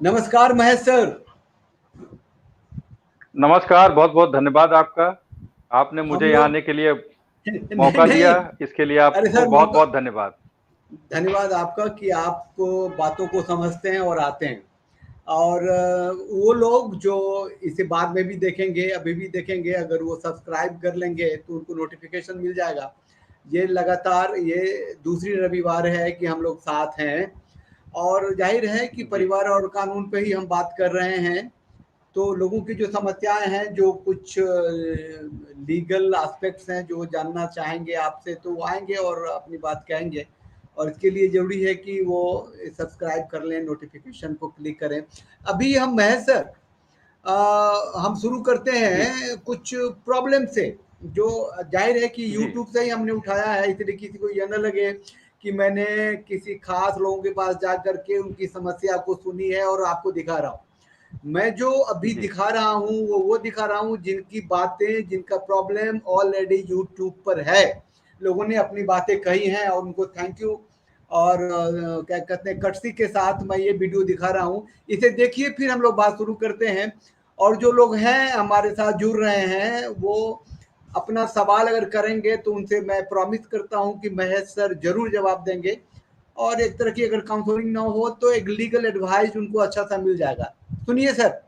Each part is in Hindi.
नमस्कार महेश सर। नमस्कार, बहुत बहुत धन्यवाद आपका। आपने हम मुझे यहाँ लोग आने के लिए नहीं मौका नहीं। दिया, इसके लिए अरे आपको सर बहुत मौका, बहुत धन्यवाद। धन्यवाद आपका कि आपको बातों को समझते हैं और आते हैं। और वो लोग जो इसे बाद में भी देखेंगे, अभी भी देखेंगे, अगर वो सब्सक्राइब कर लेंगे तो उनको नोटिफिकेशन मिल जाएगा। ये लगातार ये दूसरी रविवार है कि हम लोग साथ हैं, और जाहिर है कि जी परिवार और कानून पे ही हम बात कर रहे हैं। तो लोगों की जो समस्याएं हैं, जो कुछ लीगल एस्पेक्ट्स हैं जो जानना चाहेंगे आपसे, तो वो आएंगे और अपनी बात कहेंगे। और इसके लिए ज़रूरी है कि वो सब्सक्राइब कर लें, नोटिफिकेशन को क्लिक करें। अभी हम महेश सर, हम शुरू करते जी हैं कुछ प्रॉब्लम से, जो जाहिर है कि जी यूट्यूब से ही हमने उठाया है, इसलिए किसी को यह न लगे कि मैंने किसी खास लोगों के पास जा करके उनकी समस्या को सुनी है और आपको दिखा रहा हूँ। मैं जो अभी जी दिखा रहा हूँ वो दिखा रहा हूँ जिनकी बातें, जिनका प्रॉब्लम ऑलरेडी यूट्यूब पर है। लोगों ने अपनी बातें कही हैं और उनको थैंक यू। और क्या कहते हैं, कटसी के साथ मैं ये वीडियो दिखा रहा हूँ, इसे देखिए, फिर हम लोग बात शुरू करते हैं। और जो लोग हैं हमारे साथ जुड़ रहे हैं, वो अपना सवाल अगर करेंगे तो उनसे मैं प्रॉमिस करता हूं कि महेश सर जरूर जवाब देंगे। और एक तरह की अगर काउंसलिंग ना हो तो एक लीगल एडवाइस उनको अच्छा सा मिल जाएगा। सुनिए सर।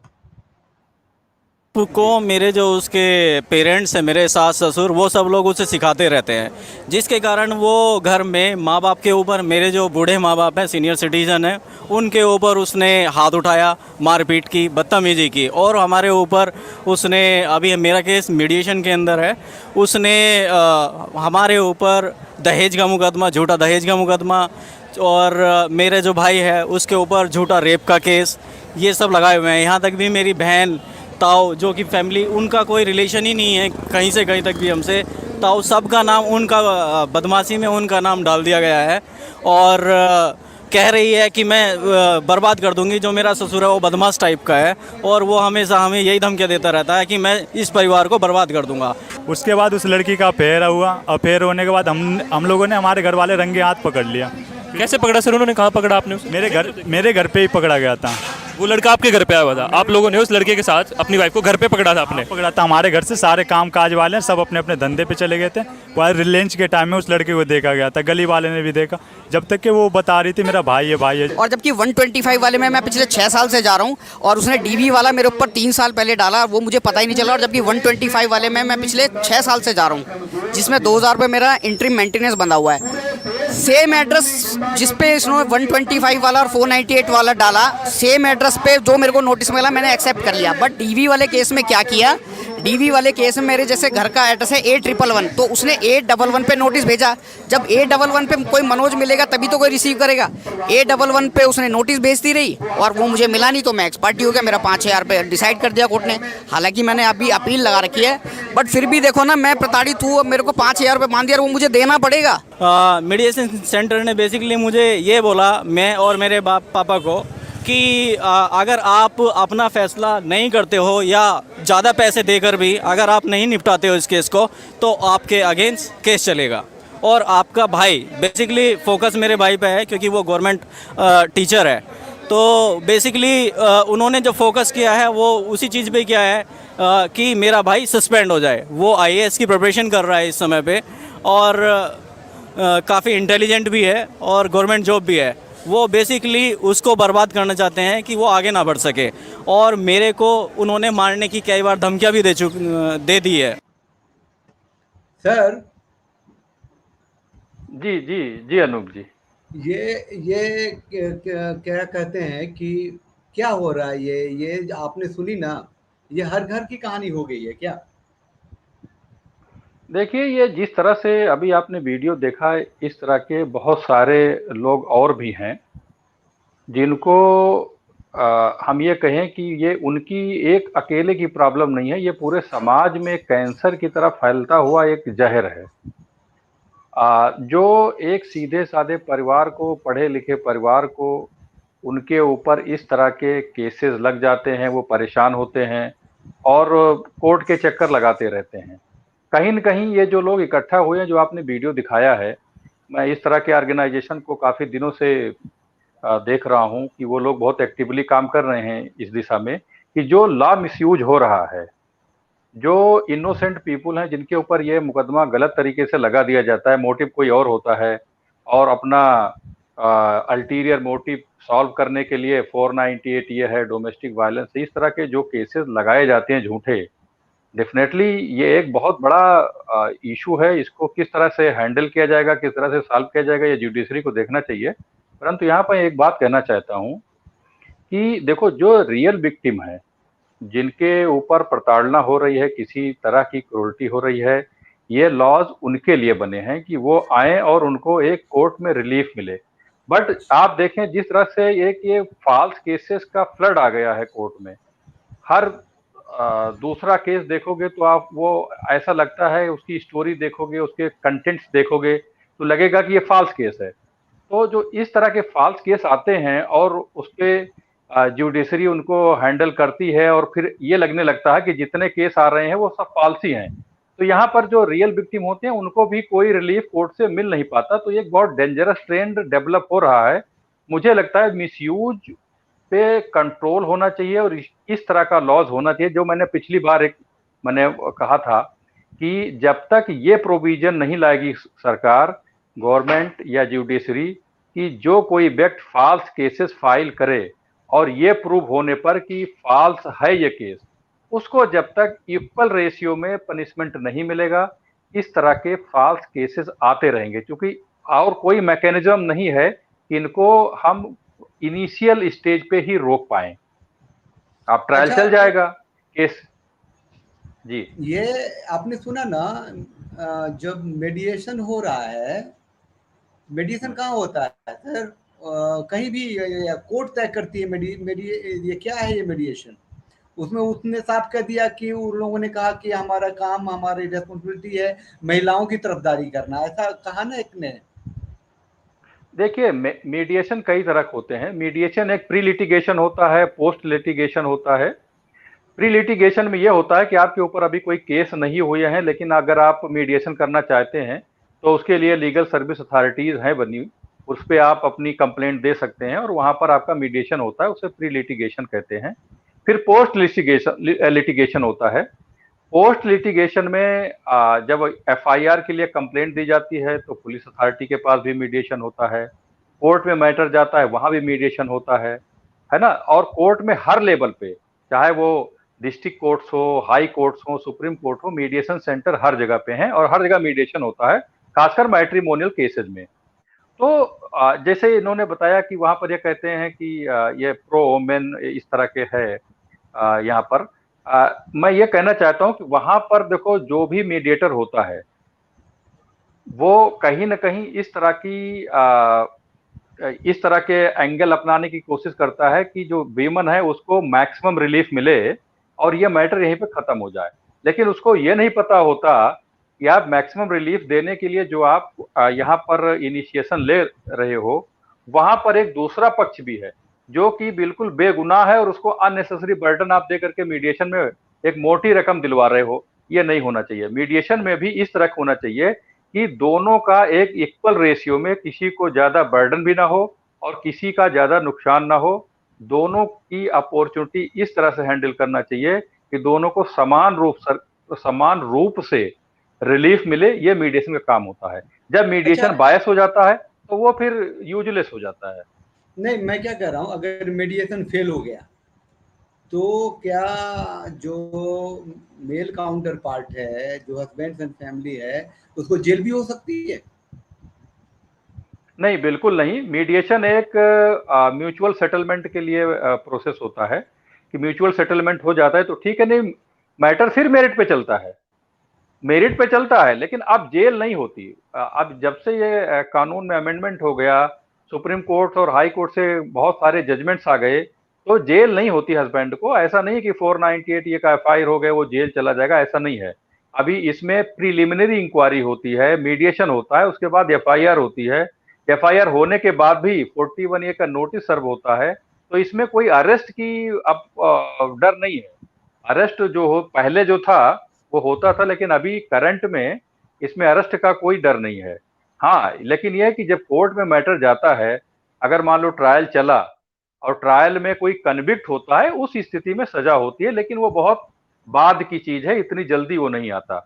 को जी मेरे जो उसके पेरेंट्स हैं, मेरे सास ससुर, वो सब लोग उसे सिखाते रहते हैं, जिसके कारण वो घर में माँ बाप के ऊपर, मेरे जो बूढ़े माँ बाप हैं, सीनियर सिटीज़न हैं, उनके ऊपर उसने हाथ उठाया, मारपीट की, बदतमीजी की। और हमारे ऊपर उसने, अभी मेरा केस मीडिएशन के अंदर है, उसने हमारे ऊपर दहेज का मुकदमा, झूठा दहेज का मुकदमा, और मेरे जो भाई है उसके ऊपर झूठा रेप का केस, ये सब लगाए हुए हैं। यहाँ तक भी मेरी बहन, ताऊ, जो कि फैमिली, उनका कोई रिलेशन ही नहीं है कहीं से कहीं तक भी हमसे, ताऊ, सबका नाम उनका, बदमाशी में उनका नाम डाल दिया गया है। और कह रही है कि मैं बर्बाद कर दूंगी। जो मेरा ससुर है वो बदमाश टाइप का है, और वो हमेशा हमें यही धमकियाँ देता रहता है कि मैं इस परिवार को बर्बाद कर दूंगा। उसके बाद उस लड़की का अफेयर हुआ। अफेयर होने के बाद हम लोगों ने, हमारे घर वाले रंगे हाथ पकड़ लिया। कैसे पकड़ा सर? उन्होंने कहाँ पकड़ा आपने उसे? मेरे घर पे ही पकड़ा गया था। वो लड़का आपके घर पे आया हुआ था, आप लोगों ने उस लड़के के साथ अपनी वाइफ को घर पे पकड़ा था आपने? पकड़ा था। हमारे घर से सारे काम काज वाले हैं, सब अपने अपने धंधे पे चले गए थे। वह लंच के टाइम में उस लड़के को देखा गया था, गली वाले ने भी देखा, जब तक कि वो बता रही थी मेरा भाई है, भाई है। और जबकि 125 वाले में मैं पिछले 6 साल से जा रहा हूँ, और उसने डीवी वाला मेरे ऊपर 3 साल पहले डाला, वो मुझे पता ही नहीं चला। और जबकि 125 वाले में मैं पिछले 6 साल से जा रहा हूँ, जिसमें 2000 रुपये मेरा इंट्रीम मेंटेनेंस बंधा हुआ है। सेम एड्रेस जिस पे इसने 125 वाला और 498 वाला डाला, सेम एड्रेस पे जो मेरे को नोटिस मिला, मैंने एक्सेप्ट कर लिया। बट डीवी वाले केस में क्या किया, डीवी वाले केस में मेरे जैसे घर का एड्रेस है 811, तो उसने 811 पे नोटिस भेजा। जब 811 पे कोई मनोज मिलेगा तभी तो कोई रिसीव करेगा। 811 पे उसने नोटिस भेजती रही और वो मुझे मिला नहीं, तो मैं एक्सपार्टी हो गया। मेरा 5000 रुपये डिसाइड कर दिया कोर्ट ने। हालांकि मैंने अभी अपील लगा रखी है, बट फिर भी देखो ना, मैं प्रताड़ित हूँ। अब मेरे को 5000 रुपये मान दिया, वो मुझे देना पड़ेगा। मीडिएशन सेंटर ने बेसिकली मुझे ये बोला, मैं और मेरे पापा को, कि अगर आप अपना फैसला नहीं करते हो या ज़्यादा पैसे देकर भी अगर आप नहीं निपटाते हो इस केस को, तो आपके अगेंस्ट केस चलेगा। और आपका भाई, बेसिकली फोकस मेरे भाई पे है क्योंकि वो गवर्नमेंट टीचर है। तो बेसिकली उन्होंने जो फोकस किया है वो उसी चीज़ पे किया है कि मेरा भाई सस्पेंड हो जाए। वो आईएएस की प्रिपरेशन कर रहा है इस समय पे, और काफ़ी इंटेलिजेंट भी है और गवर्नमेंट जॉब भी है। वो बेसिकली उसको बर्बाद करना चाहते हैं कि वो आगे ना बढ़ सके। और मेरे को उन्होंने मारने की कई बार धमकियां भी दे दी है। सर जी जी जी अनूप जी। ये क्या कहते हैं कि क्या हो रहा है, ये आपने सुनी ना, ये हर घर की कहानी हो गई है क्या? देखिए, ये जिस तरह से अभी आपने वीडियो देखा, इस तरह के बहुत सारे लोग और भी हैं जिनको हम ये कहें कि ये उनकी एक अकेले की प्रॉब्लम नहीं है, ये पूरे समाज में कैंसर की तरह फैलता हुआ एक जहर है। जो एक सीधे साधे परिवार को, पढ़े लिखे परिवार को, उनके ऊपर इस तरह के केसेस लग जाते हैं, वो परेशान होते हैं और कोर्ट के चक्कर लगाते रहते हैं। कहीं न कहीं ये जो लोग इकट्ठा हुए हैं, जो आपने वीडियो दिखाया है, मैं इस तरह के ऑर्गेनाइजेशन को काफ़ी दिनों से देख रहा हूं कि वो लोग बहुत एक्टिवली काम कर रहे हैं इस दिशा में कि जो लॉ मिसयूज हो रहा है, जो इनोसेंट पीपुल हैं जिनके ऊपर ये मुकदमा गलत तरीके से लगा दिया जाता है, मोटिव कोई और होता है और अपना अल्टीरियर मोटिव सॉल्व करने के लिए 498 ये है डोमेस्टिक वायलेंस, इस तरह के जो केसेस लगाए जाते हैं झूठे, डेफिनेटली ये एक बहुत बड़ा इशू है। इसको किस तरह से हैंडल किया जाएगा, किस तरह से सॉल्व किया जाएगा, ये जुडिशरी को देखना चाहिए। परंतु यहाँ पर एक बात कहना चाहता हूँ कि देखो, जो रियल विक्टिम है, जिनके ऊपर प्रताड़ना हो रही है, किसी तरह की क्रूरटी हो रही है, ये लॉज उनके लिए बने हैं कि वो आए और उनको एक कोर्ट में रिलीफ मिले। बट आप देखें जिस तरह से एक ये फॉल्स केसेस का फ्लड आ गया है कोर्ट में, हर दूसरा केस देखोगे तो आप वो ऐसा लगता है, उसकी स्टोरी देखोगे, उसके कंटेंट्स देखोगे तो लगेगा कि ये फॉल्स केस है। तो जो इस तरह के फॉल्स केस आते हैं और उसके जुडिशरी उनको हैंडल करती है और फिर ये लगने लगता है कि जितने केस आ रहे हैं वो सब फॉल्स ही हैं, तो यहाँ पर जो रियल विक्टिम होते हैं उनको भी कोई रिलीफ कोर्ट से मिल नहीं पाता। तो ये बहुत डेंजरस ट्रेंड डेवलप हो रहा है। मुझे लगता है मिसयूज पे कंट्रोल होना चाहिए और इस तरह का लॉज होना चाहिए। जो मैंने पिछली बार मैंने कहा था कि जब तक ये प्रोविजन नहीं लाएगी सरकार, गवर्नमेंट या जुडिशरी कि जो कोई व्यक्ति फॉल्स केसेस फाइल करे और ये प्रूव होने पर कि फॉल्स है ये केस, उसको जब तक इक्वल रेशियो में पनिशमेंट नहीं मिलेगा, इस तरह के फॉल्स केसेस आते रहेंगे। क्योंकि और कोई मैकेनिज्म नहीं है कि इनको हम इनिशियल स्टेज पे ही रोक पाए। आप ट्रायल चल जाएगा केस। जी, ये आपने सुना ना, जब मेडिएशन हो रहा है, मेडिएशन कहाँ होता है सर? कहीं भी कोर्ट तय करती है ये क्या है ये मेडिएशन। उसमें उसने साफ कह दिया कि उन लोगों ने कहा कि हमारा काम, हमारी रेस्पॉन्सिबिलिटी है महिलाओं की तरफदारी करना, ऐसा कहा ना एक ने। देखिए, मीडिएशन कई तरह के होते हैं। मीडिएशन एक प्री लिटिगेशन होता है, पोस्ट लिटिगेशन होता है। प्री लिटिगेशन में यह होता है कि आपके ऊपर अभी कोई केस नहीं हुए हैं, लेकिन अगर आप मीडिएशन करना चाहते हैं तो उसके लिए लीगल सर्विस अथॉरिटीज हैं बनी, उस पर आप अपनी कंप्लेंट दे सकते हैं और वहां पर आपका मीडिएशन होता है, उसे प्री लिटिगेशन कहते हैं। फिर पोस्ट लिटिगेशन होता है। पोस्ट लिटिगेशन में जब एफआईआर के लिए कंप्लेंट दी जाती है तो पुलिस अथॉरिटी के पास भी मीडिएशन होता है, कोर्ट में मैटर जाता है वहां भी मीडिएशन होता है ना। और कोर्ट में हर लेवल पे, चाहे वो डिस्ट्रिक्ट कोर्ट्स हो, हाई कोर्ट्स हो, सुप्रीम कोर्ट हो, मीडिएशन सेंटर हर जगह पे हैं और हर जगह मीडिएशन होता है, खासकर मैट्रिमोनियल केसेज में। तो जैसे इन्होंने बताया कि वहां पर ये कहते हैं कि ये प्रो वोमेन इस तरह के है यहाँ पर, मैं ये कहना चाहता हूं कि वहां पर देखो, जो भी मीडिएटर होता है वो कहीं ना कहीं इस तरह के एंगल अपनाने की कोशिश करता है कि जो वीमन है उसको मैक्सिमम रिलीफ मिले और ये मैटर यहीं पे खत्म हो जाए। लेकिन उसको ये नहीं पता होता कि आप मैक्सिमम रिलीफ देने के लिए जो आप यहाँ पर इनिशिएशन ले रहे हो, वहां पर एक दूसरा पक्ष भी है जो कि बिल्कुल बेगुनाह है और उसको अननेसेसरी बर्डन आप दे करके मीडिएशन में एक मोटी रकम दिलवा रहे हो। ये नहीं होना चाहिए। मीडिएशन में भी इस तरह होना चाहिए कि दोनों का एक इक्वल रेशियो में, किसी को ज्यादा बर्डन भी ना हो और किसी का ज्यादा नुकसान ना हो। दोनों की अपॉर्चुनिटी इस तरह से हैंडल करना चाहिए कि दोनों को समान रूप से रिलीफ मिले। ये मीडिएशन का काम होता है। जब मीडिएशन बायस हो जाता है तो वो फिर यूजलेस हो जाता है। नहीं, मैं क्या कह रहा हूं, अगर मीडिएशन फेल हो गया तो क्या जो मेल काउंटर पार्ट है, जो हस्बैंड एंड फैमिली है, उसको जेल भी हो सकती है? नहीं, बिल्कुल नहीं। मीडिएशन एक म्यूचुअल सेटलमेंट के लिए प्रोसेस होता है कि म्यूचुअल सेटलमेंट हो जाता है तो ठीक है, नहीं मैटर फिर मेरिट पे चलता है, मेरिट पे चलता है, लेकिन अब जेल नहीं होती। अब जब से ये कानून में अमेंडमेंट हो गया, सुप्रीम कोर्ट और हाई कोर्ट से बहुत सारे जजमेंट्स आ गए, तो जेल नहीं होती हस्बैंड को। ऐसा नहीं कि 498 ये का एफआईआर हो गया वो जेल चला जाएगा, ऐसा नहीं है। अभी इसमें प्रीलिमिनरी इंक्वायरी होती है, मीडिएशन होता है, उसके बाद एफआईआर होती है। एफआईआर होने के बाद भी 41A का नोटिस सर्व होता है। तो इसमें कोई अरेस्ट की अब डर नहीं है। अरेस्ट जो हो पहले जो था वो होता था, लेकिन अभी करंट में इसमें अरेस्ट का कोई डर नहीं है। हाँ, लेकिन यह है कि जब कोर्ट में मैटर जाता है, अगर मान लो ट्रायल चला और ट्रायल में कोई कन्विक्ट होता है, उस स्थिति में सजा होती है, लेकिन वो बहुत बाद की चीज है, इतनी जल्दी वो नहीं आता।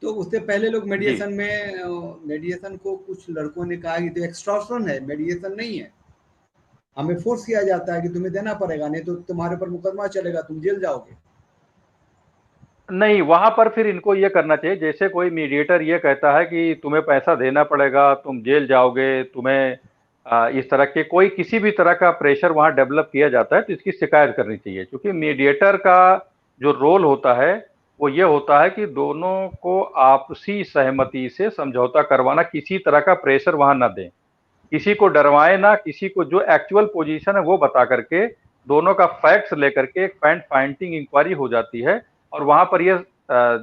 तो उससे पहले लोग जी। मेडिएशन को कुछ लड़कों ने कहा कि तो एक्सटॉर्शन है, मेडिएशन नहीं है, हमें फोर्स किया जाता है कि तुम्हें देना पड़ेगा, नहीं तो तुम्हारे पर मुकदमा चलेगा, तुम जेल जाओगे। नहीं, वहां पर फिर इनको ये करना चाहिए, जैसे कोई मीडिएटर ये कहता है कि तुम्हें पैसा देना पड़ेगा, तुम जेल जाओगे, तुम्हें इस तरह के कोई किसी भी तरह का प्रेशर वहां डेवलप किया जाता है, तो इसकी शिकायत करनी चाहिए। क्योंकि मीडिएटर का जो रोल होता है वो ये होता है कि दोनों को आपसी सहमति से समझौता करवाना, किसी तरह का प्रेशर वहां ना दें, किसी को डरवाए ना, किसी को जो एक्चुअल पोजीशन है वो बता करके दोनों का फैक्ट्स लेकर के एक फैक्ट फाइंडिंग इंक्वायरी हो जाती है, और वहां पर यह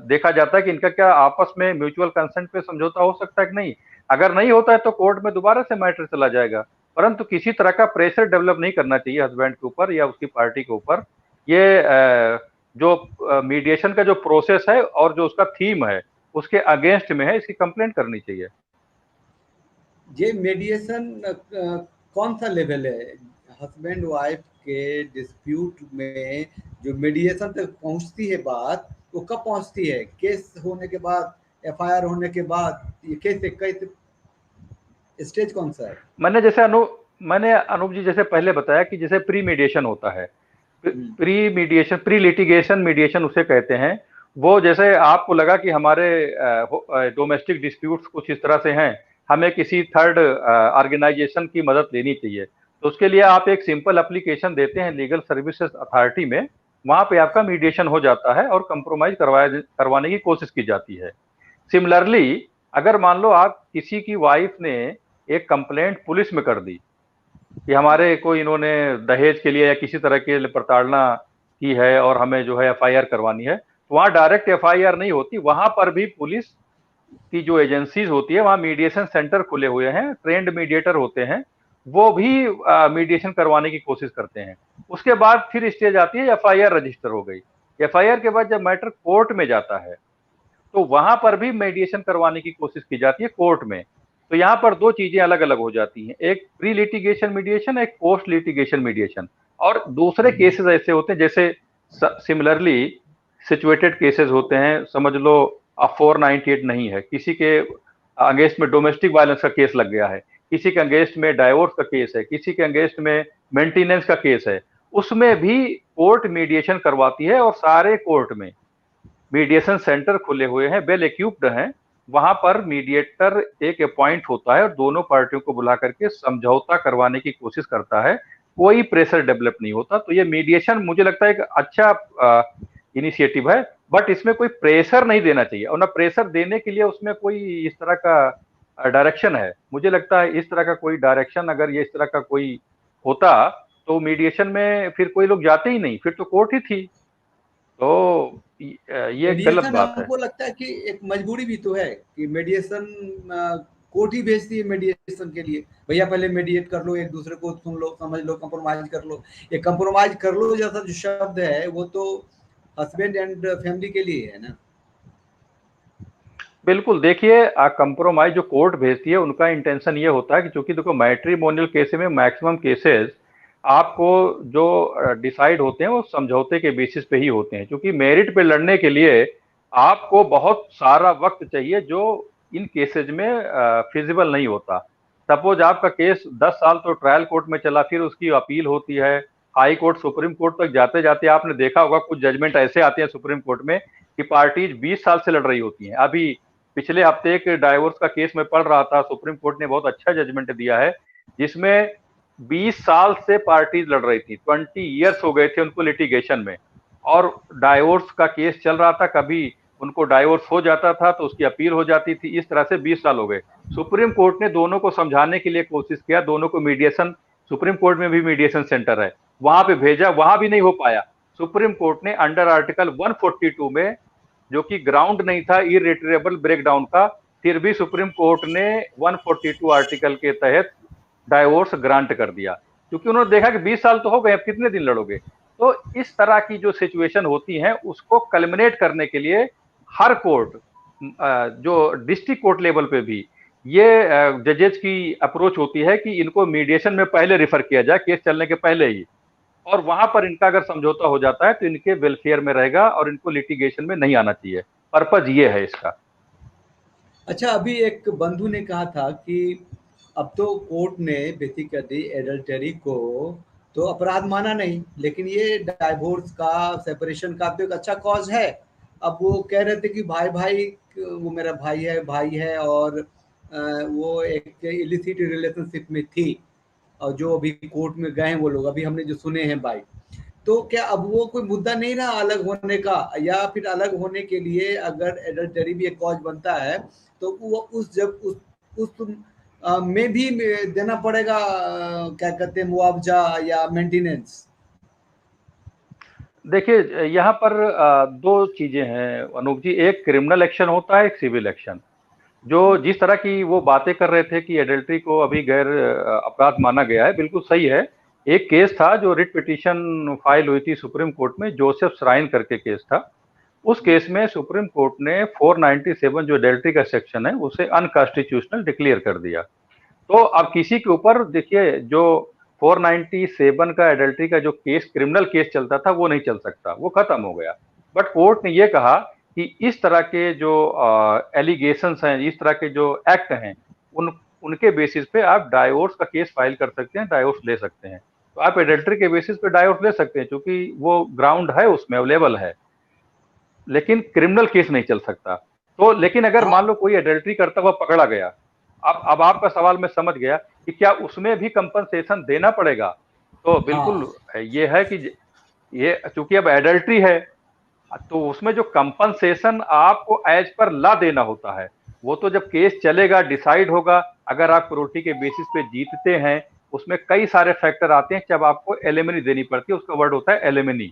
देखा जाता है कि इनका क्या आपस में म्यूचुअल कंसेंट पे समझौता हो सकता है कि नहीं। अगर नहीं होता है तो कोर्ट में दोबारा से मैटर चला जाएगा, परंतु किसी तरह का प्रेशर डेवलप नहीं करना चाहिए हस्बैंड के ऊपर या उसकी पार्टी के ऊपर। ये जो मीडिएशन का जो प्रोसेस है और जो उसका थीम है उसके अगेंस्ट में है, इसकी कंप्लेंट करनी चाहिए। ये मेडिएशन कौन सा लेवल है? हस्बैंड वाइफ के डिस्प्यूट में जो मेडिएशन तक पहुंचती है बात, वो कब पहुंचती है? केस होने के बाद, एफआईआर होने के बाद? ये कैसे स्टेज कौन सा है? मैंने अनूप जी जैसे पहले बताया कि जैसे प्री मीडिएशन होता है, प्री लिटिगेशन मीडिएशन उसे कहते हैं। वो जैसे आपको लगा कि हमारे डोमेस्टिक डिस्प्यूट्स कुछ इस तरह से हैं, हमें किसी थर्ड ऑर्गेनाइजेशन की मदद लेनी चाहिए, तो उसके लिए आप एक सिंपल एप्लीकेशन देते हैं लीगल सर्विसेज अथॉरिटी में, वहां पे आपका मीडिएशन हो जाता है और कंप्रोमाइज करवाने की कोशिश की जाती है। सिमिलरली अगर मान लो आप किसी की वाइफ ने एक कंप्लेंट पुलिस में कर दी कि हमारे को इन्होंने दहेज के लिए या किसी तरह के प्रताड़ना की है और हमें जो है एफआईआर करवानी है, तो वहां डायरेक्ट एफआईआर नहीं होती, वहां पर भी पुलिस की जो एजेंसीज होती है वहां मीडिएशन सेंटर खुले हुए हैं, ट्रेंड मीडिएटर होते हैं, वो भी मीडिएशन करवाने की कोशिश करते हैं। उसके बाद फिर स्टेज आती है एफआईआर रजिस्टर हो गई। एफआईआर के बाद जब मैटर कोर्ट में जाता है तो वहां पर भी मीडिएशन करवाने की कोशिश की जाती है कोर्ट में। तो यहाँ पर दो चीजें अलग अलग हो जाती हैं, एक प्री लिटिगेशन मीडिएशन, एक पोस्ट लिटिगेशन मीडिएशन। और दूसरे केसेस ऐसे होते हैं जैसे सिमिलरली सिचुएटेड केसेस होते हैं, समझ लो 498 नहीं है, किसी के अगेंस्ट में डोमेस्टिक वायलेंस का केस लग गया है, किसी के अगेंस्ट में डाइवोर्स का केस है, किसी के अगेंस्ट में मेंटेनेंस का केस है, उसमें भी कोर्ट मीडिएशन करवाती है। और सारे कोर्ट में मीडिएशन सेंटर खुले हुए हैं, वेल इक्विप्ड हैं, वहां पर मीडिएटर एक अपॉइंट होता है और दोनों पार्टियों को बुला करके समझौता करवाने की कोशिश करता है, कोई प्रेशर डेवलप नहीं होता। तो ये मीडिएशन मुझे लगता है एक अच्छा इनिशिएटिव है, बट इसमें कोई प्रेशर नहीं देना चाहिए, और ना प्रेशर देने के लिए उसमें कोई इस तरह का डायरेक्शन है। मुझे लगता है इस तरह का कोई डायरेक्शन अगर ये इस तरह का कोई होता तो मीडिएशन में फिर कोई लोग जाते ही नहीं, फिर तो कोर्ट ही थी। तो ये गलत बात है। हमको लगता है कि एक मजबूरी भी तो है कि मेडिएशन कोर्ट ही भेजती है मेडिएशन के लिए, भैया पहले मेडिएट कर लो, एक दूसरे को सुन लो, समझ लो, कंप्रोमाइज कर लो। ये कंप्रोमाइज कर लो जैसा जो शब्द है वो तो हस्बैंड एंड फैमिली के लिए है ना। बिल्कुल, देखिए कंप्रोमाइज जो कोर्ट भेजती है उनका इंटेंशन ये होता है कि चूंकि देखो मैट्रिमोनियल केस में मैक्सिमम केसेस आपको जो डिसाइड होते हैं वो समझौते के बेसिस पे ही होते हैं, क्योंकि मेरिट पे लड़ने के लिए आपको बहुत सारा वक्त चाहिए जो इन केसेज में फिजिबल नहीं होता। सपोज आपका केस 10 साल तो ट्रायल कोर्ट में चला, फिर उसकी अपील होती है हाई कोर्ट, सुप्रीम कोर्ट तक जाते जाते आपने देखा होगा कुछ जजमेंट ऐसे आते हैं सुप्रीम कोर्ट में कि पार्टीज 20 साल से लड़ रही होती हैं। अभी पिछले हफ्ते एक डाइवोर्स का केस में पढ़ रहा था, सुप्रीम कोर्ट ने बहुत अच्छा जजमेंट दिया है जिसमें 20 साल से पार्टीज लड़ रही थी, 20 ईयर्स हो गए थे उनको लिटिगेशन में, और डाइवोर्स का केस चल रहा था, कभी उनको डाइवोर्स हो जाता था तो उसकी अपील हो जाती थी, इस तरह से 20 साल हो गए। सुप्रीम कोर्ट ने दोनों को समझाने के लिए कोशिश किया, दोनों को मीडिएशन, सुप्रीम कोर्ट में भी मीडिएशन सेंटर है, वहां पे भेजा, वहां भी नहीं हो पाया। सुप्रीम कोर्ट ने अंडर आर्टिकल 142 में, जो कि ग्राउंड नहीं था इर्रिट्रेबल ब्रेकडाउन का, फिर भी सुप्रीम कोर्ट ने 142 आर्टिकल के तहत डाइवोर्स ग्रांट कर दिया, क्योंकि उन्होंने देखा कि 20 साल तो हो गए, अब कितने दिन लड़ोगे। तो इस तरह की जो सिचुएशन होती है उसको कल्मिनेट करने के लिए हर कोर्ट, जो डिस्ट्रिक्ट कोर्ट लेवल पे भी ये जजेज की अप्रोच होती है कि इनको मीडिएशन में पहले रिफर किया जाए, केस चलने के पहले ही, और वहां पर इनका अगर समझौता हो जाता है तो इनके वेलफेयर में रहेगा और इनको लिटिगेशन में नहीं आना चाहिए। पर्पज ये है इसका। अच्छा, अभी एक बंधु ने कहा था कि अब तो कोर्ट ने बेसिकली एडल्टरी को तो अपराध माना नहीं, लेकिन ये डाइवोर्स का, सेपरेशन का तो एक अच्छा कॉज है। अब वो कह रहे थे कि भाई भाई, वो मेरा भाई है और वो एक इलिसिट रिलेशनशिप में थी, और जो अभी कोर्ट में गए हैं वो लोग, अभी हमने जो सुने हैं भाई, तो क्या अब वो कोई मुद्दा नहीं रहा अलग होने का? या फिर अलग होने के लिए अगर एडल्टरी भी एक कॉज बनता है तो वो उस में भी देना पड़ेगा, क्या कहते हैं, मुआवजा या मेंटेनेंस? देखिए, यहाँ पर दो चीजें हैं अनूप जी। एक क्रिमिनल एक्शन होता है, एक सिविल एक्शन। जो जिस तरह की वो बातें कर रहे थे कि एडल्ट्री को अभी गैर अपराध माना गया है, बिल्कुल सही है। एक केस था जो रिट पिटीशन फाइल हुई थी सुप्रीम कोर्ट में, जोसेफ श्राइन करके केस था। उस केस में सुप्रीम कोर्ट ने 497 जो एडल्ट्री का सेक्शन है उसे अनकॉन्स्टिट्यूशनल डिक्लेयर कर दिया। तो अब किसी के ऊपर देखिए, जो 497 का एडल्ट्री का जो केस, क्रिमिनल केस चलता था, वो नहीं चल सकता, वो खत्म हो गया। बट कोर्ट ने ये कहा कि इस तरह के जो एलिगेशंस हैं, इस तरह के जो एक्ट हैं, उनके बेसिस पे आप डाइवोर्स का केस फाइल कर सकते हैं, डाइवोर्स ले सकते हैं। तो आप एडल्ट्री के बेसिस पे डाइवोर्स ले सकते हैं, क्योंकि वो ग्राउंड है, उसमें अवेलेबल है, लेकिन क्रिमिनल केस नहीं चल सकता। तो लेकिन अगर मान लो कोई एडल्ट्री करता हुआ पकड़ा गया, अब आपका सवाल मैं समझ गया कि क्या उसमें भी कंपनसेशन देना पड़ेगा। तो बिल्कुल ये है कि ये चूंकि अब एडल्ट्री है, तो उसमें जो कंपनसेशन आपको एज पर ला देना होता है, वो तो जब केस चलेगा, डिसाइड होगा। अगर आप प्रोटी के बेसिस पे जीतते हैं, उसमें कई सारे फैक्टर आते हैं, जब आपको एलिमनी देनी पड़ती है, उसका वर्ड होता है एलिमनी।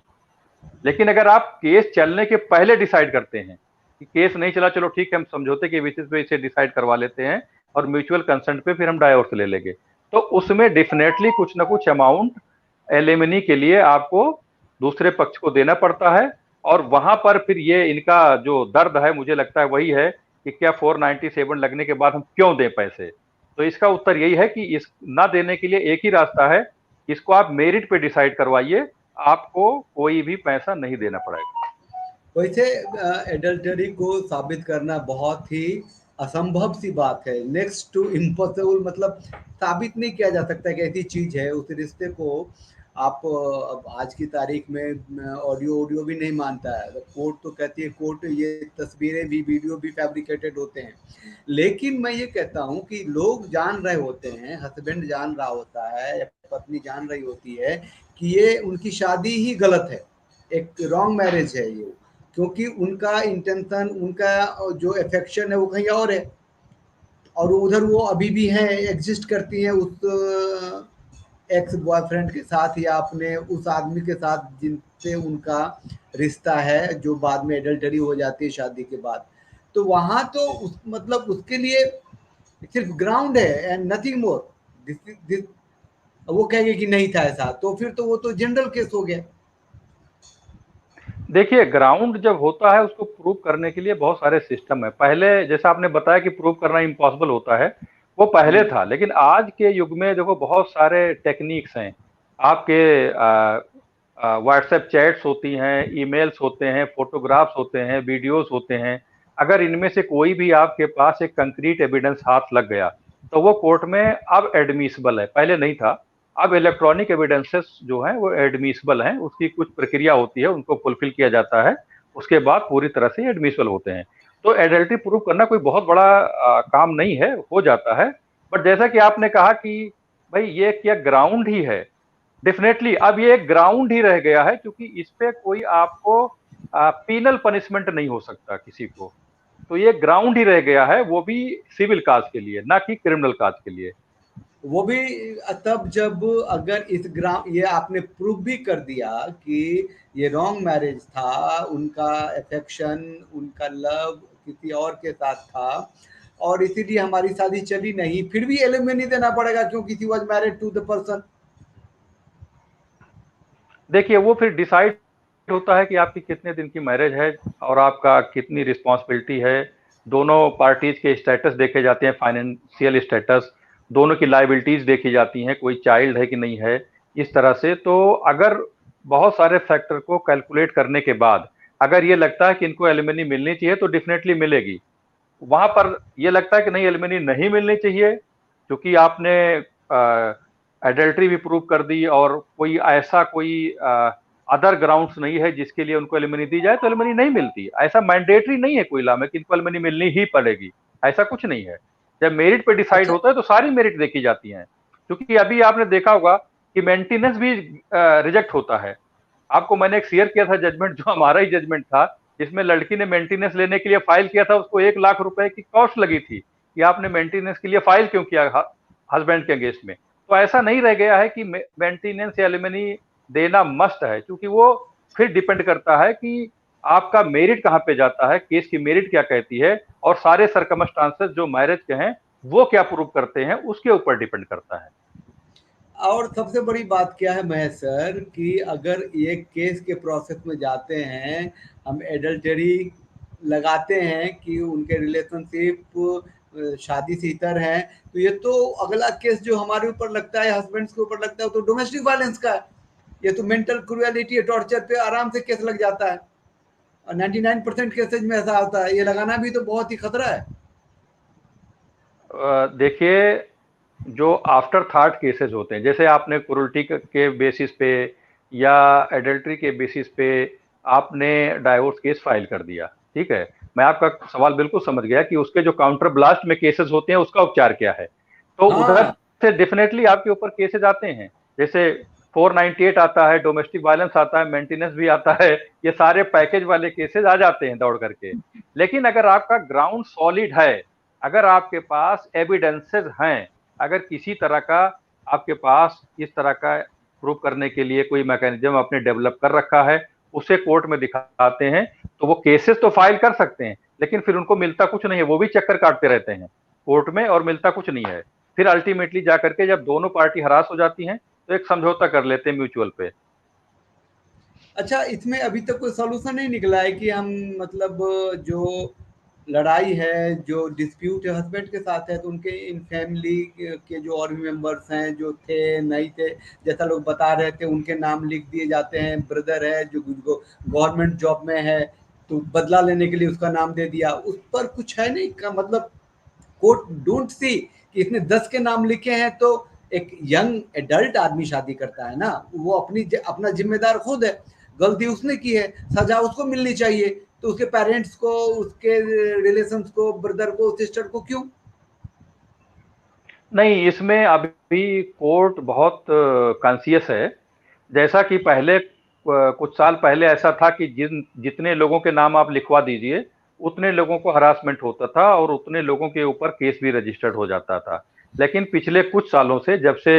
लेकिन अगर आप केस चलने के पहले डिसाइड करते हैं कि केस नहीं चला, चलो ठीक है, हम समझौते के बेसिस पे इसे डिसाइड करवा लेते हैं और म्यूचुअल कंसेंट पे फिर हम डाइवोर्स ले लेंगे, तो उसमें डेफिनेटली कुछ ना कुछ अमाउंट एलिमनी के लिए आपको दूसरे पक्ष को देना पड़ता है। और वहां पर फिर ये इनका जो दर्द है, मुझे लगता है वही है कि क्या 497 लगने के बाद हम क्यों दें पैसे। तो इसका उत्तर यही है कि इस ना देने के लिए एक ही रास्ता है, इसको आप मेरिट पे डिसाइड करवाइए, आपको कोई भी पैसा नहीं देना पड़ेगा। वैसे एडल्टरी को साबित करना बहुत ही असंभव सी बात है, नेक्स्ट टू इम्पॉसिबल। मतलब साबित नहीं किया जा सकता कि ऐसी चीज है। उस रिश्ते को आप अब आज की तारीख में ऑडियो भी नहीं मानता है, कोर्ट तो कहती है, कोर्ट ये तस्वीरें भी, वीडियो भी फैब्रिकेटेड होते हैं। लेकिन मैं ये कहता हूँ कि लोग जान रहे होते हैं, हस्बैंड जान रहा होता है या पत्नी जान रही होती है कि ये उनकी शादी ही गलत है, एक रॉन्ग मैरिज है ये, क्योंकि उनका इंटेंशन, उनका जो अफेक्शन है वो कहीं और है, और उधर वो अभी भी हैं, एग्जिस्ट करती हैं उस एक्स बॉयफ्रेंड के साथ या अपने उस आदमी के साथ जिनसे उनका रिश्ता है, जो बाद में एडल्टरी हो जाती है शादी के बाद। तो वहाँ तो मतलब उसके लिए सिर्फ ग्राउंड है एंड नथिंग मोर। दिस वो कहेंगे कि नहीं था ऐसा, तो फिर तो वो तो जनरल केस हो गया। देखिए, ग्राउंड जब होता है उसको प्रूव करने के लिए बहुत सारे सिस्टम है। पहले जैसा आपने बताया कि प्रूव करना इम्पॉसिबल होता है, वो पहले था, लेकिन आज के युग में देखो बहुत सारे टेक्निक्स हैं। आपके व्हाट्सएप चैट्स होती हैं, ईमेल्स होते हैं, फोटोग्राफ्स होते हैं, वीडियोस होते हैं। अगर इनमें से कोई भी आपके पास एक कंक्रीट एविडेंस हाथ लग गया तो वो कोर्ट में अब एडमिसिबल है, पहले नहीं था। अब इलेक्ट्रॉनिक एविडेंसेस जो हैं वो एडमिसिबल हैं, उसकी कुछ प्रक्रिया होती है, उनको फुलफिल किया जाता है, उसके बाद पूरी तरह से एडमिसिबल होते हैं। तो एडल्ट्री प्रूव करना कोई बहुत बड़ा काम नहीं है, हो जाता है। बट जैसा कि आपने कहा कि भाई ये क्या ग्राउंड ही है, डेफिनेटली अब ये एक ग्राउंड ही रह गया है, क्योंकि इस पे कोई आपको पीनल पनिशमेंट नहीं हो सकता किसी को। तो ये ग्राउंड ही रह गया है, वो भी सिविल काज के लिए, ना कि क्रिमिनल काज के लिए। वो भी तब जब अगर इस ये आपने प्रूव भी कर दिया कि ये रॉन्ग मैरिज था, उनका अफेक्शन, उनका लव किसी और के साथ था और इसीलिए हमारी शादी चली नहीं, फिर भी एलिमनी देना पड़ेगा क्योंकि she was married to the person. देखिए, वो फिर डिसाइड होता है कि आपकी कितने दिन की मैरिज है और आपका कितनी रिस्पॉन्सिबिलिटी है, दोनों पार्टीज के स्टेटस देखे जाते हैं, फाइनेंशियल स्टेटस, दोनों की लायबिलिटीज देखी जाती हैं, कोई चाइल्ड है कि नहीं है, इस तरह से। तो अगर बहुत सारे फैक्टर को कैलकुलेट करने के बाद अगर ये लगता है कि इनको एलिमनी मिलनी चाहिए तो डेफिनेटली मिलेगी। वहां पर ये लगता है कि नहीं एलिमनी नहीं मिलनी चाहिए क्योंकि आपने एडल्ट्री भी प्रूव कर दी और कोई ऐसा कोई अदर ग्राउंड्स नहीं है जिसके लिए उनको एलिमनी दी जाए, तो एलिमनी नहीं मिलती। ऐसा मैंडेटरी नहीं है कोई लॉ में कि इनको एलिमनी मिलनी ही पड़ेगी, ऐसा कुछ नहीं है। जब मेरिट पे डिसाइड होता है तो सारी मेरिट देखी जाती हैं, क्योंकि अभी आपने देखा होगा कि मेंटेनेंस भी रिजेक्ट होता है। आपको मैंने एक शेयर किया था जजमेंट, जो हमारा ही जजमेंट था, जिसमें लड़की ने मेंटेनेंस लेने के लिए फाइल किया था, उसको 1 लाख रुपए की कॉस्ट लगी थी कि आपने मेंटेनेंस के लिए फाइल क्यों किया हस्बैंड के अगेंस्ट में। तो ऐसा नहीं रह गया है कि मेंटेनेंस या एलिमनी देना मस्ट है, क्योंकि वो फिर डिपेंड करता है कि आपका मेरिट कहाँ पे जाता है, केस की मेरिट क्या कहती है, और सारे सर्कमस्टांसेस जो मैरिज के हैं वो क्या प्रूव करते हैं, उसके ऊपर डिपेंड करता है। और सबसे बड़ी बात क्या है महेश सर, कि अगर ये केस के प्रोसेस में जाते हैं, हम एडल्टरी लगाते हैं कि उनके रिलेशनशिप शादी से इतर हैं, तो ये तो अगला केस जो हमारे ऊपर लगता है, हस्बैंड्स के ऊपर लगता है, तो डोमेस्टिक वायलेंस का है। ये तो मेंटल क्रूएलिटी, टॉर्चर पे आराम से केस लग जाता है, और 99% केसेज में ऐसा होता है। ये लगाना भी तो बहुत ही खतरा है। देखिए, जो आफ्टर थॉट केसेस होते हैं, जैसे आपने क्रूरल्टी के बेसिस पे या एडल्ट्री के बेसिस पे आपने डाइवोर्स केस फाइल कर दिया, ठीक है, मैं आपका सवाल बिल्कुल समझ गया कि उसके जो काउंटर ब्लास्ट में केसेस होते हैं उसका उपचार क्या है। तो उधर से डेफिनेटली आपके ऊपर केसेस आते हैं, जैसे 498 आता है, डोमेस्टिक वायलेंस आता है, मेंटेनेंस भी आता है, ये सारे पैकेज वाले केसेस आ जाते हैं दौड़ करके। लेकिन अगर आपका ग्राउंड सॉलिड है, अगर आपके पास एविडेंसेस हैं, अगर किसी तरह का आपके पास इस तरह का प्रूव करने के लिए कोई मैकेनिज्म आपने डेवलप कर रखा है, उसे कोर्ट में दिखाते हैं, तो वो केसेस तो फाइल कर सकते हैं, लेकिन फिर उनको मिलता कुछ नहीं है, वो भी चक्कर काटते रहते हैं कोर्ट में और मिलता कुछ नहीं है। फिर अल्टीमेटली जाकर के जब दोनों पार्टी हरास हो जाती हैं तो एक समझौता कर लेते हैं म्यूचुअल पे। अच्छा, इसमें अभी तक कोई सॉल्यूशन नहीं निकला है कि हम मतलब जो लड़ाई है, जो डिस्प्यूट है हस्बैंड के साथ है, तो उनके इन फैमिली के जो और भी मेंबर्स हैं जो थे नहीं थे, जैसा लोग बता रहे थे, उनके नाम लिख दिए जाते हैं। ब्रदर है जो गवर्नमेंट जॉब में है, तो बदला लेने के लिए उसका नाम दे दिया, उस पर कुछ है नहीं का मतलब। कोर्ट डोंट सी कि इसने 10 के नाम लिखे हैं, तो एक यंग एडल्ट आदमी शादी करता है ना, वो अपना जिम्मेदार खुद है, गलती उसने की है, सजा उसको मिलनी चाहिए। तो उसके पेरेंट्स को, उसके रिलेशंस को, ब्रदर को, सिस्टर को क्यों? नहीं, इसमें अभी कोर्ट बहुत कॉन्शियस है। जैसा कि पहले कुछ साल पहले ऐसा था कि जितने लोगों के नाम आप लिखवा दीजिए उतने लोगों को हरासमेंट होता था और उतने लोगों के ऊपर केस भी रजिस्टर्ड हो जाता था। लेकिन पिछले कुछ सालों से जब से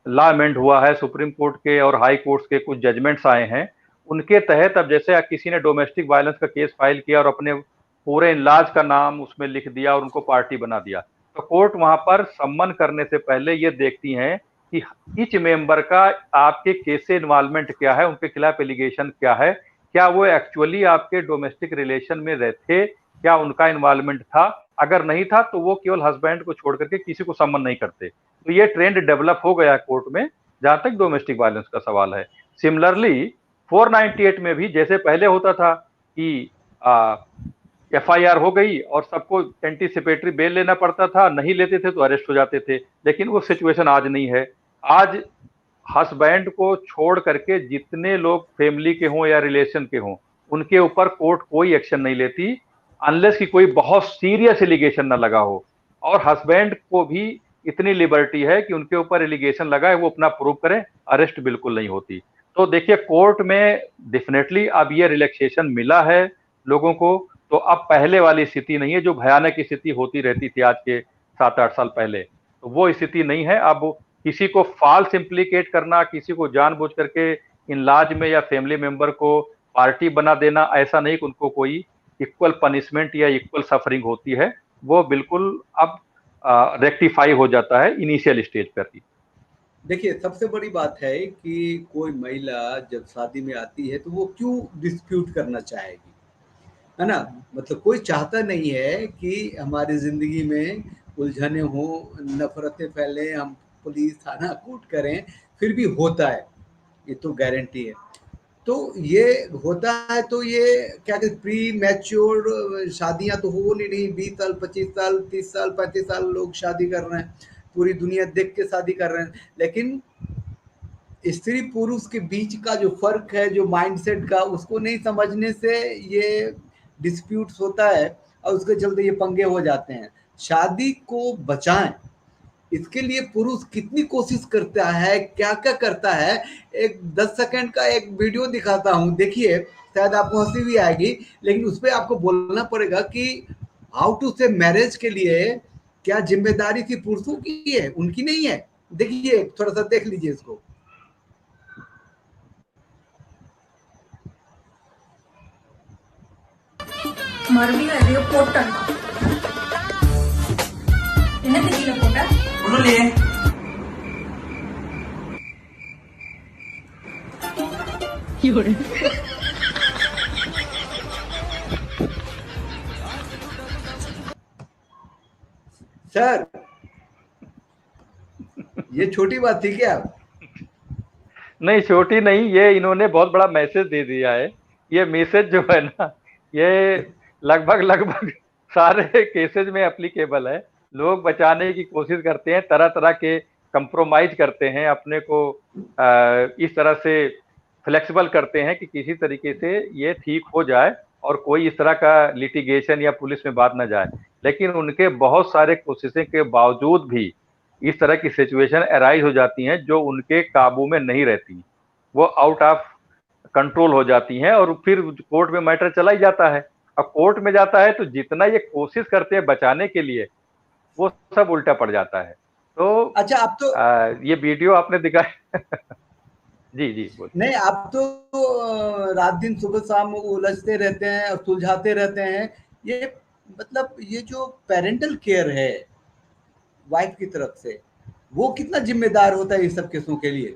लॉ अमेंड हुआ है, सुप्रीम कोर्ट के और हाई कोर्ट्स के कुछ जजमेंट्स आए हैं, उनके तहत अब जैसे किसी ने डोमेस्टिक वायलेंस का केस फाइल किया और अपने पूरे इनलाज का नाम उसमें लिख दिया और उनको पार्टी बना दिया, तो कोर्ट वहां पर सम्मन करने से पहले ये देखती हैं कि ईच मेंबर का आपके केस से इन्वॉल्वमेंट क्या है, उनके खिलाफ एलिगेशन क्या है, क्या वो एक्चुअली आपके डोमेस्टिक रिलेशन में रहते, क्या उनका इन्वॉल्वमेंट था। अगर नहीं था तो वो केवल हस्बैंड को छोड़ करके किसी को सम्मन नहीं करते। तो ये ट्रेंड डेवलप हो गया है कोर्ट में जहां तक डोमेस्टिक वायलेंस का सवाल है। सिमिलरली 498 में भी जैसे पहले होता था कि एफआईआर हो गई और सबको एंटीसिपेटरी बेल लेना पड़ता था, नहीं लेते थे तो अरेस्ट हो जाते थे, लेकिन वो सिचुएशन आज नहीं है। आज हस्बैंड को छोड़ करके जितने लोग फैमिली के हों या रिलेशन के हों, उनके ऊपर कोर्ट कोई एक्शन नहीं लेती अनलेस कि कोई बहुत सीरियस एलिगेशन ना लगा हो। और हस्बैंड को भी इतनी लिबर्टी है कि उनके ऊपर एलिगेशन लगा है वो अपना प्रूव करें, अरेस्ट बिल्कुल नहीं होती। तो देखिए कोर्ट में डेफिनेटली अब ये रिलैक्सेशन मिला है लोगों को, तो अब पहले वाली स्थिति नहीं है जो भयानक स्थिति होती रहती थी आज के 7-8 साल पहले, तो वो स्थिति नहीं है। अब किसी को फॉल्स इम्प्लीकेट करना, किसी को जानबूझ करके इनलाज में या फैमिली मेंबर को पार्टी बना देना, ऐसा नहीं कि उनको कोई इक्वल पनिशमेंट या इक्वल सफरिंग होती है, वो बिल्कुल अब रेक्टिफाई हो जाता है इनिशियल स्टेज पर ही। देखिए, सबसे बड़ी बात है कि कोई महिला जब शादी में आती है तो वो क्यों डिस्प्यूट करना चाहेगी? है ना। मतलब कोई चाहता नहीं है कि हमारी जिंदगी में उलझने हो, नफरतें फैले, हम पुलिस थाना कोर्ट करें, फिर भी होता है, ये तो गारंटी है। तो ये होता है, तो ये क्या कहते प्री मैच्योर शादियां तो हो नहीं, 20 साल 25 साल 30 साल 35 साल लोग शादी कर रहे हैं, पूरी दुनिया देख के शादी कर रहे हैं। लेकिन स्त्री पुरुष के बीच का जो फर्क है, जो माइंडसेट का, उसको नहीं समझने से ये डिस्प्यूट्स होता है और उसके चलते ये पंगे हो जाते हैं। शादी को बचाएं, इसके लिए पुरुष कितनी कोशिश करता है, क्या क्या करता है। एक 10 सेकंड का एक वीडियो दिखाता हूं, देखिए, शायद आपको हंसी भी आएगी, लेकिन उस पर आपको बोलना पड़ेगा कि हाउ टू से मैरिज के लिए क्या जिम्मेदारी थी पुरुषों की है, उनकी नहीं है। देखिए, थोड़ा सा देख लीजिए इसको। மறுபடியும் எதையோ போட்டான் என்ன தெரியல போட்ட ஒண்ணும் இல்லையே सर, ये छोटी बात थी क्या? नहीं, छोटी नहीं, ये इन्होंने बहुत बड़ा मैसेज दे दिया है। ये मैसेज जो है ना, ये लगभग सारे केसेस में एप्लीकेबल है। लोग बचाने की कोशिश करते हैं, तरह तरह के कंप्रोमाइज करते हैं, अपने को इस तरह से फ्लेक्सिबल करते हैं कि किसी तरीके से ये ठीक हो जाए और कोई इस तरह का लिटिगेशन या पुलिस में बात ना जाए। लेकिन उनके बहुत सारे कोशिशें के बावजूद भी इस तरह की सिचुएशन अराइज हो जाती हैं जो उनके काबू में नहीं रहती, वो आउट ऑफ कंट्रोल हो जाती हैं और फिर कोर्ट में मैटर चला ही जाता है। अब कोर्ट में जाता है तो जितना ये कोशिश करते हैं बचाने के लिए, वो सब उल्टा पड़ जाता है। तो अच्छा, आप तो ये वीडियो आपने दिखाया जी जी बोल। नहीं, आप तो रात दिन सुबह शाम उलझते रहते हैं और सुलझाते रहते हैं। ये मतलब ये जो पेरेंटल केयर है वाइफ की तरफ से, वो कितना जिम्मेदार होता है इस सब केसों के लिए?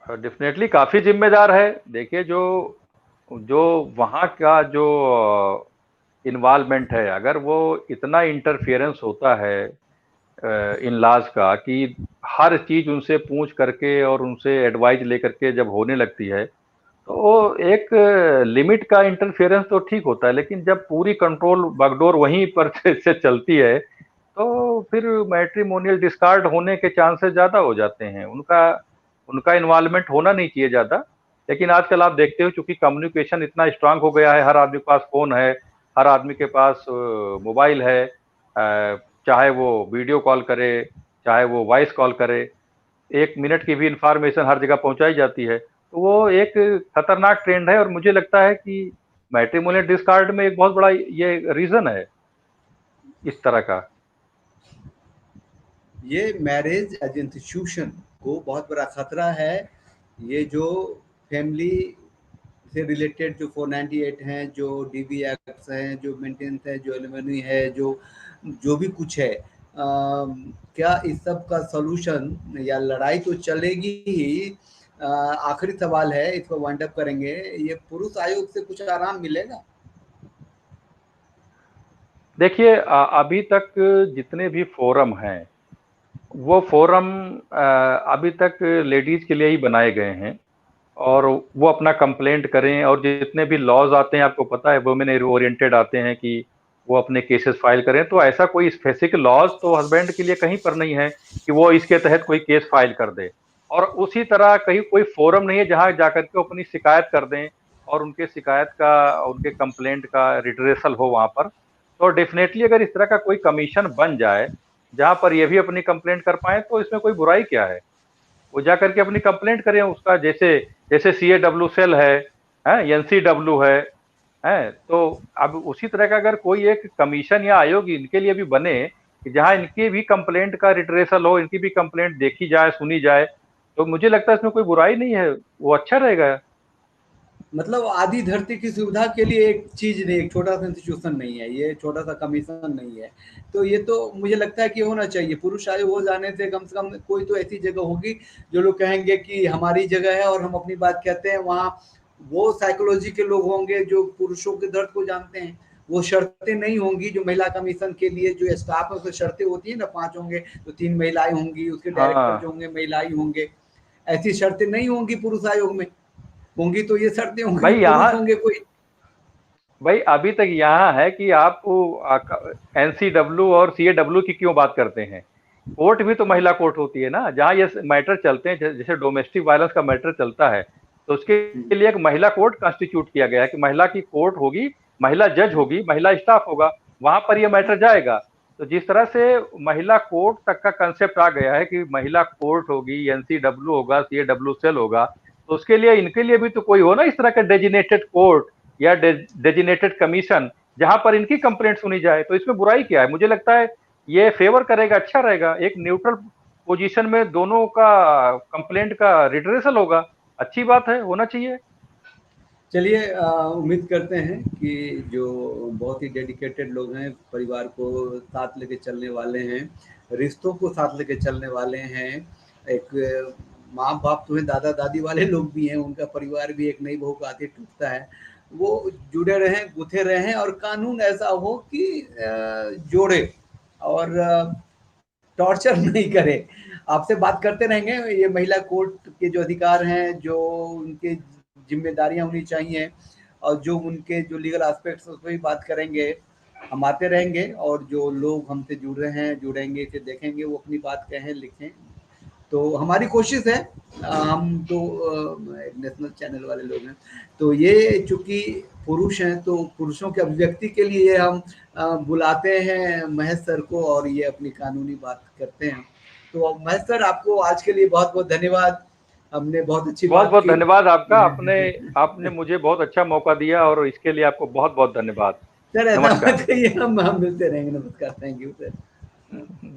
डेफिनेटली काफी जिम्मेदार है। देखिए, जो वहाँ का जो इन्वॉल्वमेंट है, अगर वो इतना इंटरफियरेंस होता है इन लॉज का कि हर चीज उनसे पूछ करके और उनसे एडवाइस लेकर के जब होने लगती है, तो एक लिमिट का इंटरफेरेंस तो ठीक होता है। लेकिन जब पूरी कंट्रोल बागडोर वहीं पर से चलती है, तो फिर मैट्रिमोनियल डिस्कार्ड होने के चांसेस ज़्यादा हो जाते हैं। उनका इन्वॉल्वमेंट होना नहीं चाहिए ज़्यादा। लेकिन आजकल आप देखते हो, चूंकि कम्युनिकेशन इतना स्ट्रांग हो गया है, हर आदमी के पास फ़ोन है, हर आदमी के पास मोबाइल है, चाहे वो वीडियो कॉल करे, चाहे वो वॉइस कॉल करे, 1 मिनट की भी इंफॉर्मेशन हर जगह पहुंचाई जाती है। तो वो एक खतरनाक ट्रेंड है और मुझे लगता है कि मैट्रिमोनियल डिस्कार्ड में एक बहुत बड़ा ये रीज़न है इस तरह का। ये मैरिज एज इंस्टीट्यूशन को बहुत बड़ा खतरा है। ये जो फैमिली से रिलेटेड जो 498 हैं, जो डीबी एक्ट्स हैं, जो मेंटेनेंस है, जो एलिमनी है, जो भी कुछ है, क्या इस सब का सॉल्यूशन, या लड़ाई तो चलेगी ही, आखिरी सवाल है, इसको वाइंड अप करेंगे, ये पुरुष आयोग से कुछ आराम मिलेगा? देखिए, अभी तक जितने भी फोरम हैं, वो फोरम अभी तक लेडीज के लिए ही बनाए गए हैं और वो अपना कंप्लेंट करें। और जितने भी लॉज आते हैं, आपको पता है, वुमेन ओरिएंटेड आते हैं कि वो अपने केसेस फाइल करें। तो ऐसा कोई स्पेसिफिक लॉज तो हस्बैंड के लिए कहीं पर नहीं है कि वो इसके तहत कोई केस फाइल कर दे। और उसी तरह कहीं कोई फोरम नहीं है जहां जाकर के अपनी शिकायत कर दें और उनके शिकायत का, उनके कंप्लेंट का रिड्रेसल हो वहां पर। तो डेफिनेटली अगर इस तरह का कोई कमीशन बन जाए जहां पर ये भी अपनी कंप्लेंट कर पाए, तो इसमें कोई बुराई क्या है। वो जा करके अपनी कंप्लेंट करें उसका, जैसे CAW सेल है, NCW है, तो अब उसी तरह का अगर कोई एक कमीशन या आयोग इनके लिए भी बने कि जहां इनकी भी कंप्लेंट का रिड्रेसल हो, इनकी भी कंप्लेंट देखी जाए, सुनी जाए, तो मुझे लगता है इसमें कोई बुराई नहीं है, वो अच्छा रहेगा। मतलब आधी धरती की सुविधा के लिए एक चीज नहीं, एक छोटा सा इंस्टीट्यूशन नहीं है, ये छोटा सा कमीशन नहीं है। तो ये तो मुझे लगता है कि होना चाहिए। पुरुष आयोग हो जाने से कम कोई तो ऐसी जगह होगी जो लोग कहेंगे कि हमारी जगह है और हम अपनी बात कहते हैं, वहाँ वो साइकोलॉजी के लोग होंगे जो पुरुषों के दर्द को जानते हैं। वो शर्तें नहीं होंगी जो महिला कमीशन के लिए जो स्टाफ है उसमें शर्तें होती है ना, 5 होंगे तो 3 महिलाएं होंगी, उसके डायरेक्टर जो होंगे महिलाएं होंगे। ऐसी शर्तें नहीं होंगी पुरुष आयोग में, होंगी तो ये शर्तें होंगी भाई यहाँ होंगे कोई। भाई अभी तक यहाँ है कि आप NCW और CAW की क्यों बात करते हैं? कोर्ट भी तो महिला कोर्ट होती है ना, जहाँ ये मैटर चलते हैं, जैसे डोमेस्टिक वायलेंस का मैटर चलता है तो उसके लिए एक महिला कोर्ट कॉन्स्टिट्यूट किया गया है कि महिला की कोर्ट होगी, महिला जज होगी, महिला स्टाफ होगा, वहां पर यह मैटर जाएगा। तो जिस तरह से महिला कोर्ट तक का कंसेप्ट आ गया है कि महिला कोर्ट होगी, NCW होगा, CAW सेल होगा, तो उसके लिए इनके लिए भी तो कोई हो ना इस तरह का डेजिनेटेड कोर्ट या डेजिनेटेड कमीशन जहां पर इनकी कंप्लेंट सुनी जाए। तो इसमें बुराई क्या है? मुझे लगता है ये फेवर करेगा, अच्छा रहेगा। एक न्यूट्रल पोजीशन में दोनों का कंप्लेंट का रिड्रेसल होगा, अच्छी बात है, होना चाहिए। चलिए उम्मीद करते हैं कि जो बहुत ही डेडिकेटेड लोग हैं, परिवार को साथ लेके चलने वाले हैं, रिश्तों को साथ लेके चलने वाले हैं, एक माँ बाप तो हैं, दादा दादी वाले लोग भी हैं, उनका परिवार भी एक नई बहू का आते टूटता है, वो जुड़े रहें, गुथे रहें और कानून ऐसा हो कि जोड़े और टॉर्चर नहीं करे। आपसे बात करते रहेंगे। ये महिला कोर्ट के जो अधिकार हैं, जो उनके जिम्मेदारियां होनी चाहिए और जो उनके जो लीगल एस्पेक्ट्स उस पर भी बात करेंगे। हम आते रहेंगे और जो लोग हमसे जुड़ रहे हैं, जुड़ेंगे, इसे देखेंगे, वो अपनी बात कहें, लिखें। तो हमारी कोशिश है, हम तो नेशनल चैनल वाले लोग हैं, तो ये चूंकि पुरुष हैं तो पुरुषों के अभिव्यक्ति के लिए हम बुलाते हैं महेश सर को और ये अपनी कानूनी बात करते हैं। तो महेश सर, आपको आज के लिए बहुत बहुत धन्यवाद। हमने बहुत अच्छी बहुत बहुत धन्यवाद आपका। आपने मुझे बहुत अच्छा मौका दिया और इसके लिए आपको बहुत बहुत धन्यवाद सर। ऐसा मत कहिए, हम मिलते रहेंगे। नमस्कार, थैंक यू सर।